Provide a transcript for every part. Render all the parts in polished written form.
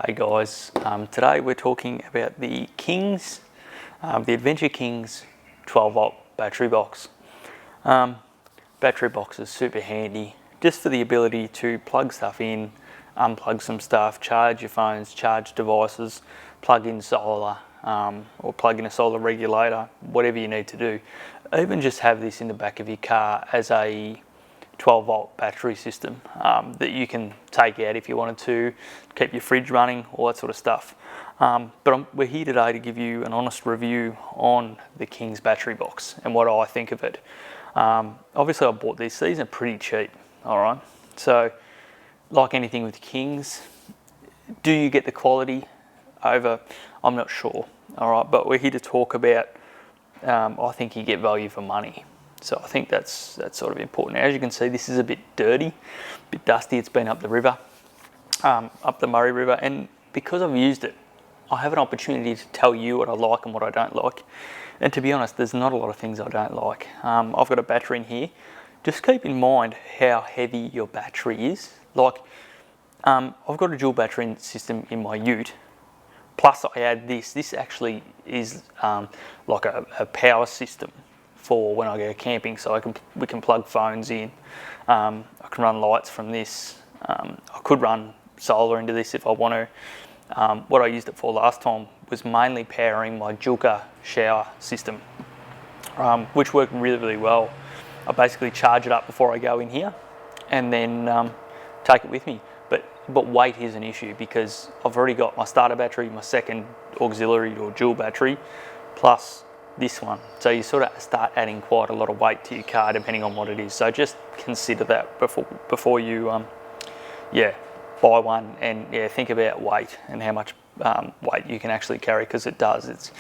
Hey guys, today we're talking about the Kings, the Adventure Kings 12 volt battery box. Battery box is super handy just for the ability to plug stuff in, unplug some stuff, charge your phones, charge devices, plug in solar or plug in a solar regulator, whatever you need to do. Even just have this in the back of your car as a 12 volt battery system that you can take out if you wanted to, keep your fridge running, all that sort of stuff. We're here today to give you an honest review on the Kings battery box and what I think of it. Obviously I bought these are pretty cheap, alright? So like anything with Kings, do you get the quality over? I'm not sure, alright, but we're here to talk about, I think you get value for money. So I think that's sort of important. As you can see, this is a bit dirty, a bit dusty. It's been up the river, up the Murray River, and because I've used it, I have an opportunity to tell you what I like and what I don't like. And to be honest, there's not a lot of things I don't like. I've got a battery in here. Just keep in mind how heavy your battery is. Like, I've got a dual battery system in my ute, plus I add this. This actually is like a power system for when I go camping, so we can plug phones in. I can run lights from this. I could run solar into this if I want to. What I used it for last time was mainly powering my Julka shower system, which worked really, really well. I basically charge it up before I go in here and then take it with me. But weight is an issue because I've already got my starter battery, my second auxiliary or dual battery, plus this one. So you sort of start adding quite a lot of weight to your car depending on what it is. So just consider that before you buy one, and think about weight and how much weight you can actually carry, because it does.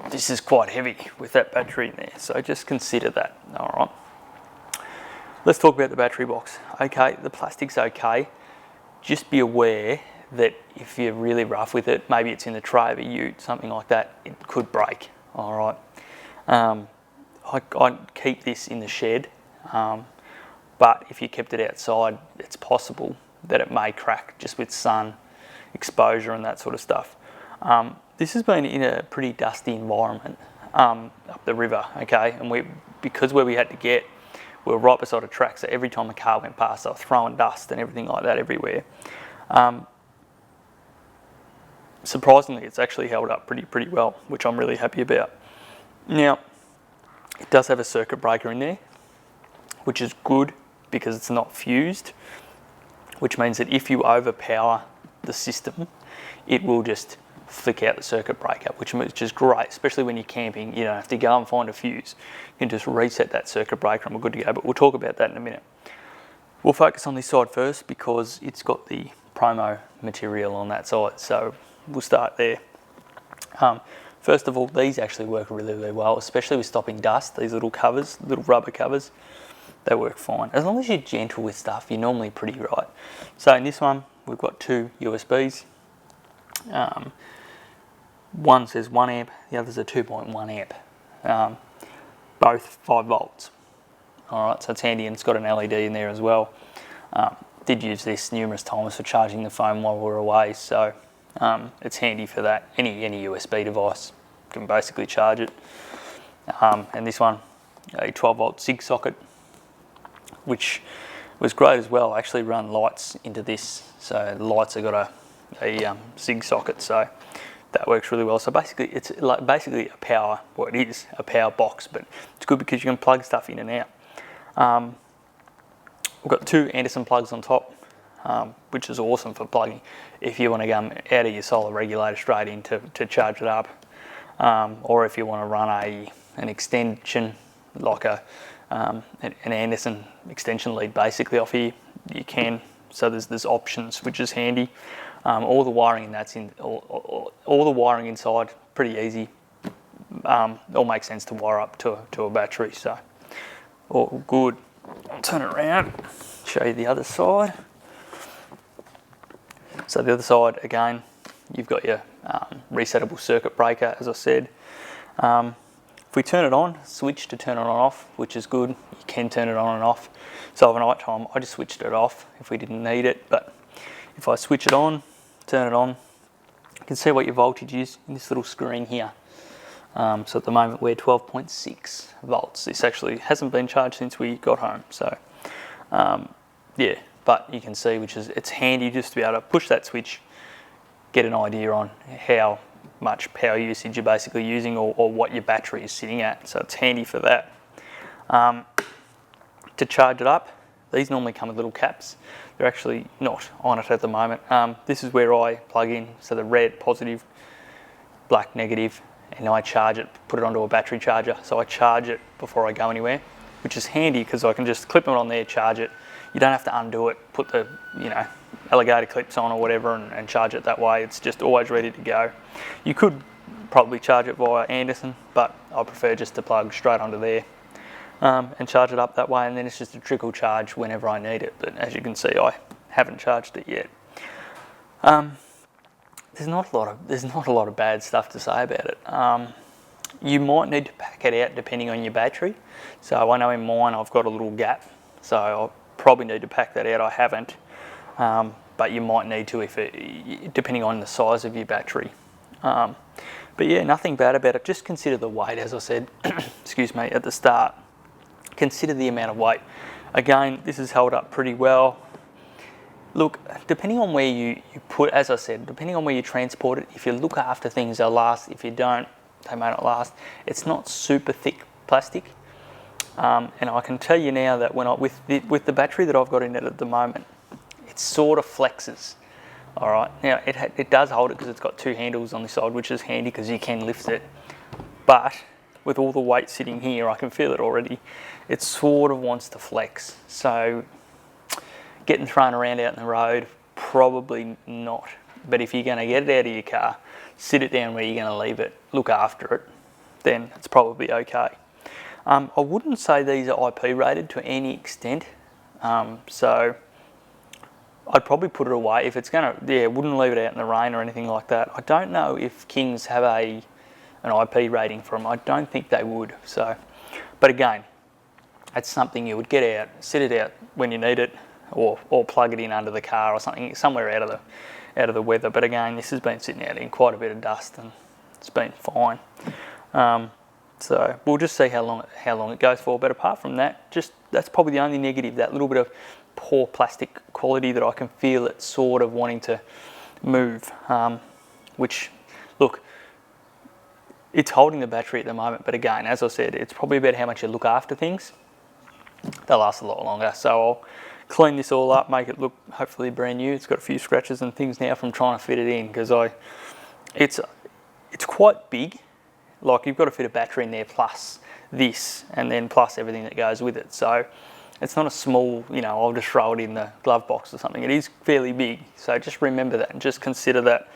This is quite heavy with that battery in there. So just consider that. All right. Let's talk about the battery box. Okay, the plastic's okay. Just be aware that if you're really rough with it, maybe it's in the tray of a ute, something like that, it could break. All right. I keep this in the shed, but if you kept it outside, it's possible that it may crack just with sun exposure and that sort of stuff. This has been in a pretty dusty environment up the river, okay, and because where we had to get, we were right beside a track, so every time a car went past, they were throwing dust and everything like that everywhere. Surprisingly, it's actually held up pretty well, which I'm really happy about. Now, it does have a circuit breaker in there, which is good because it's not fused, which means that if you overpower the system, it will just flick out the circuit breaker, which is great, especially when you're camping. You don't have to go and find a fuse. You can just reset that circuit breaker and we're good to go, but we'll talk about that in a minute. We'll focus on this side first because it's got the promo material on that side, so we'll start there. First of all, these actually work really, really well, especially with stopping dust. These little covers, little rubber covers, they work fine. As long as you're gentle with stuff, you're normally pretty right. So in this one, we've got two USBs. One says 1 amp, the other's a 2.1 amp. Both 5 volts. All right, so it's handy, and it's got an LED in there as well. Did use this numerous times for charging the phone while we were away, so it's handy for that. Any USB device can basically charge it. And this one, a 12 volt SIG socket, which was great as well. I actually run lights into this, so the lights have got a SIG socket, so that works really well. So basically, it's like basically a power. Well, it is a power box, but it's good because you can plug stuff in and out. We've got two Anderson plugs on top, which is awesome for plugging if you want to go out of your solar regulator straight in to charge it up, or if you want to run an extension like an Anderson extension lead basically off here, you can. So there's options, which is handy. All the wiring in that's in all the wiring inside pretty easy. All makes sense to wire up to a battery. So all good. I'll turn it around, show you the other side. So the other side, again, you've got your resettable circuit breaker, as I said. If we turn it on, switch to turn it on and off, which is good. You can turn it on and off. So overnight time, I just switched it off if we didn't need it. But if I switch it on, turn it on, can see what your voltage is in this little screen here. So at the moment we're 12.6 volts. This actually hasn't been charged since we got home. So yeah, but you can see, it's handy just to be able to push that switch, get an idea on how much power usage you're basically using, or what your battery is sitting at. So it's handy for that. To charge it up, these normally come with little caps. They're actually not on it at the moment. This is where I plug in, so the red positive, black negative, and I charge it, put it onto a battery charger. So I charge it before I go anywhere, which is handy because I can just clip it on there, charge it. You don't have to undo it, put the alligator clips on or whatever and charge it that way. It's just always ready to go. You could probably charge it via Anderson, but I prefer just to plug straight onto there and charge it up that way, and then it's just a trickle charge whenever I need it. But as you can see, I haven't charged it yet. There's not a lot of bad stuff to say about it. You might need to pack it out depending on your battery. So I know in mine I've got a little gap, so I'll probably need to pack that out. I haven't, but you might need to depending on the size of your battery. But yeah, nothing bad about it. Just consider the weight, as I said, excuse me, at the start. Consider the amount of weight. Again, this is held up pretty well. Look, depending on where you put, as I said, depending on where you transport it, if you look after things, they'll last. If you don't, they may not last. It's not super thick plastic. And I can tell you now that with the battery that I've got in it at the moment, it sort of flexes. All right, now it does hold it because it's got two handles on the side, which is handy because you can lift it. But with all the weight sitting here, I can feel it already. It sort of wants to flex. So getting thrown around out in the road, probably not. But if you're going to get it out of your car, sit it down where you're going to leave it, look after it, then it's probably okay. I wouldn't say these are IP rated to any extent. So I'd probably put it away if it's going to, wouldn't leave it out in the rain or anything like that. I don't know if Kings have an IP rating for them. I don't think they would. So, but again, that's something you would get out, sit it out when you need it, or plug it in under the car or something, somewhere out of the weather. But again, this has been sitting out in quite a bit of dust and it's been fine. So we'll just see how long it goes for. But apart from that, that's probably the only negative, that little bit of poor plastic quality that I can feel it sort of wanting to move. Which, look, it's holding the battery at the moment, but again, as I said, it's probably about how much you look after things. They'll last a lot longer. So I'll clean this all up, make it look hopefully brand new. It's got a few scratches and things now from trying to fit it in, because it's quite big. Like, you've got to fit a battery in there plus this, and then plus everything that goes with it. So it's not a small, I'll just throw it in the glove box or something. It is fairly big. So just remember that and just consider that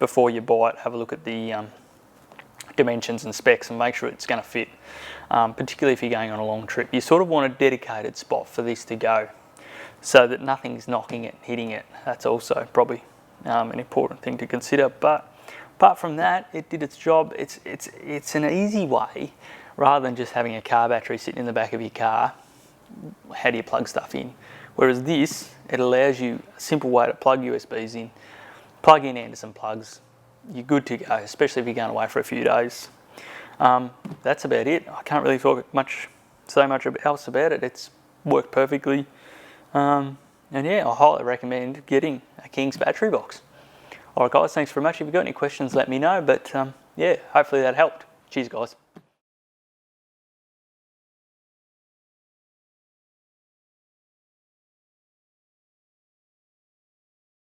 before you buy it. Have a look at the dimensions and specs and make sure it's going to fit. Particularly if you're going on a long trip. You sort of want a dedicated spot for this to go, so that nothing's knocking it, hitting it. That's also probably an important thing to consider. But apart from that, it did its job. It's an easy way, rather than just having a car battery sitting in the back of your car. How do you plug stuff in? Whereas this, it allows you a simple way to plug USBs in, plug in Anderson plugs, you're good to go, especially if you're going away for a few days. That's about it. I can't really say much else about it. It's worked perfectly. And yeah, I highly recommend getting a King's battery box. Alright guys, thanks very much. If you've got any questions, let me know. But yeah, hopefully that helped. Cheers guys.